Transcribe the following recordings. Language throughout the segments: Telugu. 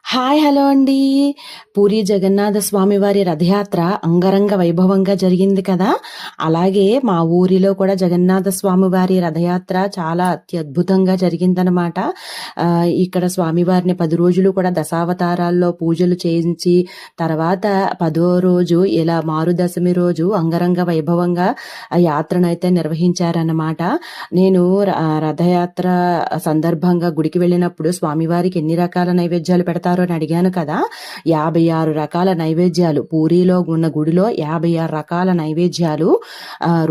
హాయ్ హలో అండి. పూరి జగన్నాథ స్వామి వారి రథయాత్ర అంగరంగ వైభవంగా జరిగింది కదా. అలాగే మా ఊరిలో కూడా జగన్నాథ స్వామి వారి రథయాత్ర చాలా అత్యద్భుతంగా జరిగిందనమాట. ఇక్కడ స్వామివారిని 10 రోజులు కూడా దశావతారాల్లో పూజలు చేయించి తర్వాత 10వ రోజు ఇలా మారుదశమి రోజు అంగరంగ వైభవంగా ఆ యాత్రనైతే నిర్వహించారన్నమాట. నేను రథయాత్ర సందర్భంగా గుడికి వెళ్ళినప్పుడు స్వామివారికి ఎన్ని రకాల నైవేద్యాలు పెడతారు అని అడిగాను కదా. 56 రకాల నైవేద్యాలు పూరిలో ఉన్న గుడిలో 56 రకాల నైవేద్యాలు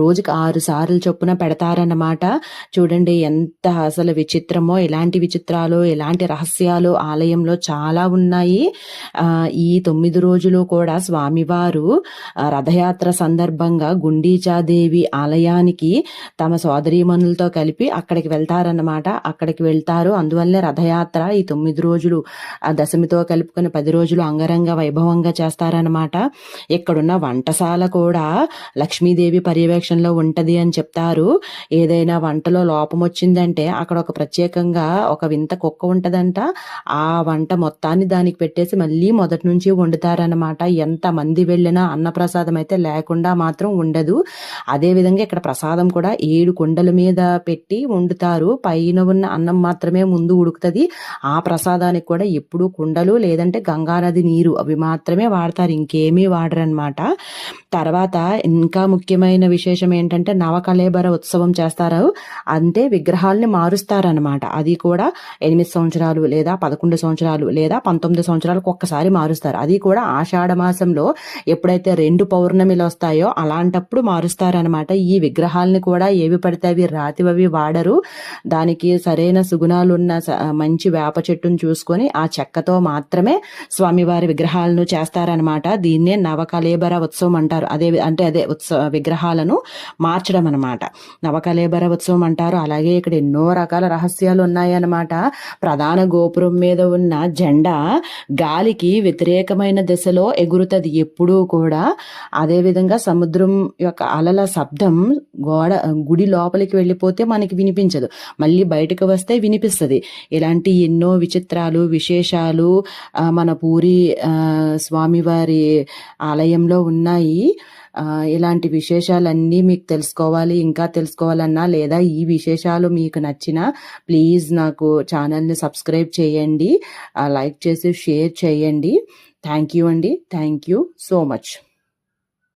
రోజుకి 6 సార్లు చొప్పున పెడతారన్నమాట. చూడండి ఎంత అసలు విచిత్రమో. ఇలాంటి విచిత్రాలు ఇలాంటి రహస్యాలు ఆలయంలో చాలా ఉన్నాయి. ఈ 9 రోజులు కూడా స్వామివారు రథయాత్ర సందర్భంగా గుండీచాదేవి ఆలయానికి తమ సోదరీమణులతో కలిపి అక్కడికి వెళ్తారన్నమాట. అక్కడికి వెళ్తారు. అందువల్లే రథయాత్ర ఈ 9 రోజులు దశమితో కలుపుకొని 10 రోజులు అంగరంగ వైభవంగా చేస్తారనమాట. ఇక్కడున్న వంటశాల కూడా లక్ష్మీదేవి పర్యవేక్షణలో ఉంటది అని చెప్తారు. ఏదైనా వంటలో లోపం వచ్చిందంటే అక్కడ ఒక ప్రత్యేకంగా ఒక వింత కుక్క ఉంటదంట. ఆ వంట మొత్తాన్ని దానికి పెట్టేసి మళ్ళీ మొదటి నుంచి వండుతారనమాట. ఎంత మంది వెళ్ళినా అన్నప్రసాదం అయితే లేకుండా మాత్రం ఉండదు. అదే విధంగా ఇక్కడ ప్రసాదం కూడా 7 కుండల మీద పెట్టి వండుతారు. పైన ఉన్న అన్నం మాత్రమే ముందు ఉడుకుతుంది. ఆ ప్రసాదానికి కూడా ఎప్పుడు కుండలు లేదంటే గంగానది నీరు అవి మాత్రమే వాడతారు, ఇంకేమీ వాడరనమాట. తర్వాత ఇంకా ముఖ్యమైన విశేషం ఏంటంటే నవకళేబర ఉత్సవం చేస్తారు. అంటే విగ్రహాలని మారుస్తారనమాట. అది కూడా 8 సంవత్సరాలు లేదా 11 సంవత్సరాలు లేదా 19 సంవత్సరాలకు ఒక్కసారి మారుస్తారు. అది కూడా ఆషాఢ మాసంలో ఎప్పుడైతే 2 పౌర్ణమిలు వస్తాయో అలాంటప్పుడు మారుస్తారనమాట. ఈ విగ్రహాలని కూడా ఏవి పడితే అవి రాతివవి వాడరు. దానికి సరైన సుగుణాలున్న మంచి వేప చెట్టును చూసుకొని ఆ చెక్కతో మాత్రమే స్వామివారి విగ్రహాలను చేస్తారనమాట. దీన్నే నవకళేబర ఉత్సవం అంటారు. అదే విగ్రహాలను మార్చడం అనమాట నవకళేబర ఉత్సవం అంటారు. అలాగే ఇక్కడ ఎన్నో రకాల రహస్యాలు ఉన్నాయన్నమాట. ప్రధాన గోపురం మీద ఉన్న జెండా గాలికి వ్యతిరేకమైన దిశలో ఎగురుతుంది ఎప్పుడూ కూడా. అదేవిధంగా సముద్రం యొక్క అలల శబ్దం గుడి లోపలికి వెళ్ళిపోతే మనకి వినిపించదు, మళ్ళీ బయటకు వస్తే వినిపిస్తుంది. ఇలాంటి ఎన్నో విచిత్రాలు విశేషాలు మన పూరి స్వామివారి ఆలయంలో ఉన్నాయి. ఇలాంటి విశేషాలన్నీ మీకు తెలుసుకోవాలి, ఇంకా తెలుసుకోవాలన్నా లేదా ఈ విశేషాలు మీకు నచ్చినా ప్లీజ్ నాకు ఛానల్ని సబ్స్క్రైబ్ చేయండి, లైక్ చేసి షేర్ చేయండి. థ్యాంక్ యూ అండి. Thank you so much.